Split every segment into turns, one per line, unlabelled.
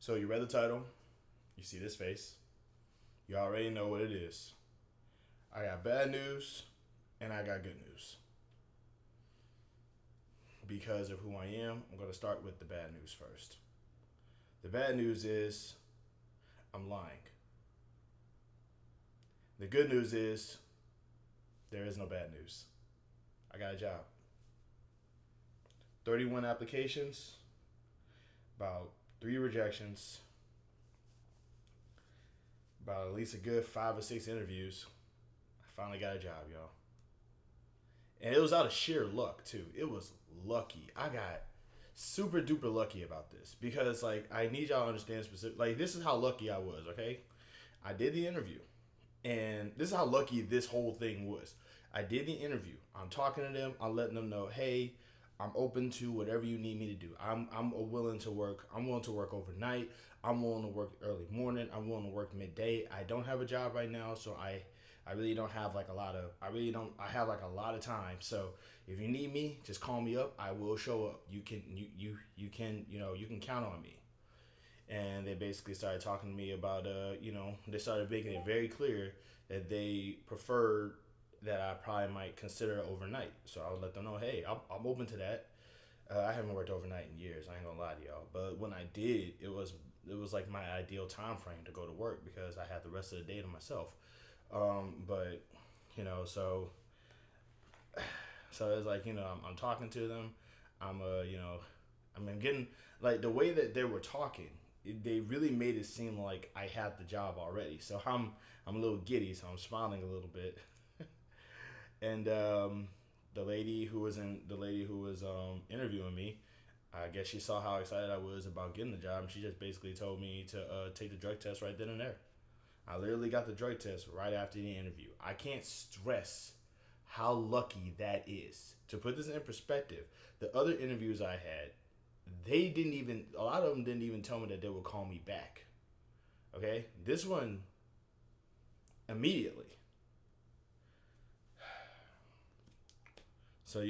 So you read the title, you see this face, you already know what it is. I got bad news and I got good news. Because of who I am, I'm going to start with the bad news first. The bad news is I'm lying. The good news is there is no bad news. I got a job. 31 applications, about 3 rejections, about at least a good 5 or 6 interviews. I finally got a job, y'all. And it was out of sheer luck too. It was lucky. I got super duper lucky about this because like I need y'all to understand specific. Like this is how lucky I was. Okay, I did the interview, and this is how lucky this whole thing was. I did the interview. I'm talking to them. I'm letting them know, hey, I'm open to whatever you need me to do. I'm willing to work. I'm willing to work overnight. I'm willing to work early morning. I'm willing to work midday. I don't have a job right now, so I really don't have like a lot of I really don't I have like a lot of time. So if you need me, just call me up. I will show up. You can you can count on me. And they basically started talking to me about they started making it very clear that they preferred that I probably might consider overnight. So I would let them know, hey, I'm open to that. I haven't worked overnight in years. I ain't gonna lie to y'all. But when I did, it was like my ideal time frame to go to work because I had the rest of the day to myself. But so it's like I'm talking to them. I'm I'm getting like the way that they were talking. They really made it seem like I had the job already. So I'm a little giddy. So I'm smiling a little bit. And the lady who was interviewing me, I guess she saw how excited I was about getting the job, and she just basically told me to take the drug test right then and there. I literally got the drug test right after the interview. I can't stress how lucky that is. To put this in perspective, the other interviews I had, a lot of them didn't even tell me that they would call me back. Okay? This one, immediately. So,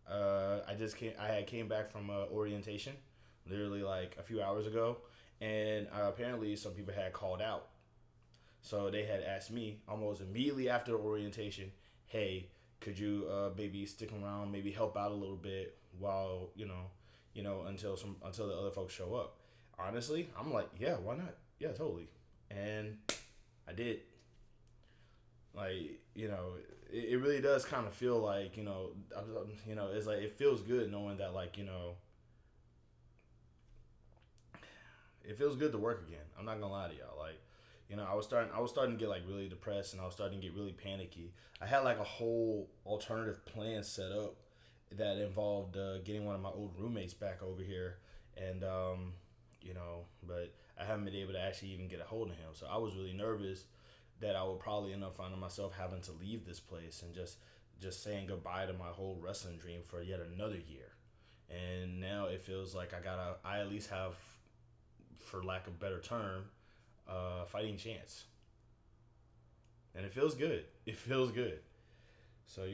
I had came back from orientation literally like a few hours ago, and apparently some people had called out. So they had asked me almost immediately after orientation, hey, could you maybe stick around, maybe help out a little bit while until the other folks show up. Honestly, I'm like, yeah, why not? Yeah, totally. And I did. Like it really does kind of feel like it's like it feels good knowing that like it feels good to work again. I'm not gonna lie to y'all. Like, I was starting to get like really depressed and I was starting to get really panicky. I had like a whole alternative plan set up that involved getting one of my old roommates back over here, and but I haven't been able to actually even get a hold of him. So I was really nervous that I would probably end up finding myself having to leave this place and just saying goodbye to my whole wrestling dream for yet another year. And now it feels like I at least have, for lack of a better term, fighting chance, and it feels good. It feels good. So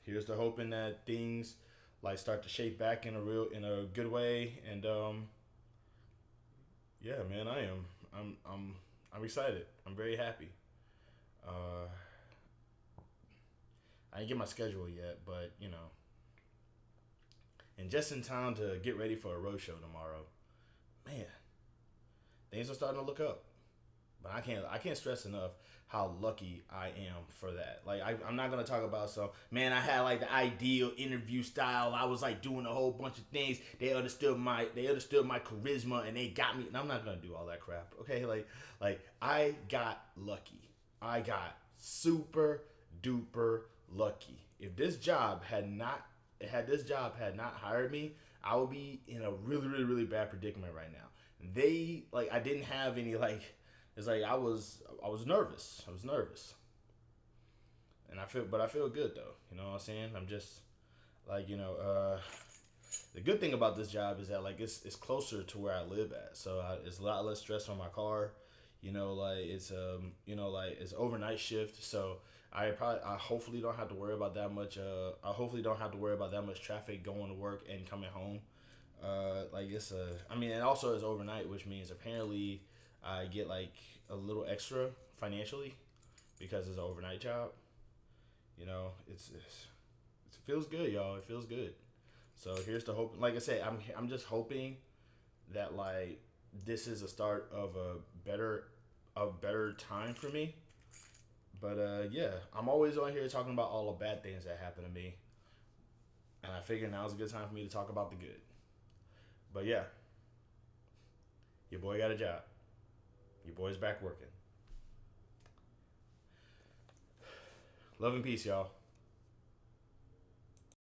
here's to hoping that things like start to shape back in a good way. And yeah, man, I'm excited. I'm very happy. Uh, I didn't get my schedule yet, but and just in time to get ready for a road show tomorrow. Man, things are starting to look up. But I can't stress enough how lucky I am for that. Like I'm not gonna talk about so man. I had like the ideal interview style. I was like doing a whole bunch of things. They understood my charisma and they got me. And I'm not gonna do all that crap. Okay, like I got lucky. I got super duper lucky. If this job had not hired me, I would be in a really really really bad predicament right now. I didn't have any like it's like I was nervous. I was nervous. And I feel good though. You know what I'm saying? I'm just like, the good thing about this job is that like it's closer to where I live at. So it's a lot less stress on my car. It's overnight shift. So I hopefully don't have to worry about that much I hopefully don't have to worry about that much traffic going to work and coming home. Like it's a, I mean, and also it's overnight, which means apparently I get like a little extra financially because it's an overnight job. You know, it feels good, y'all. It feels good. So here's the hope. Like I said, I'm just hoping that like this is a start of a better time for me. But yeah, I'm always on here talking about all the bad things that happen to me, and I figure now's a good time for me to talk about the good. But yeah, your boy got a job. Your boy's back working. Love and peace, y'all.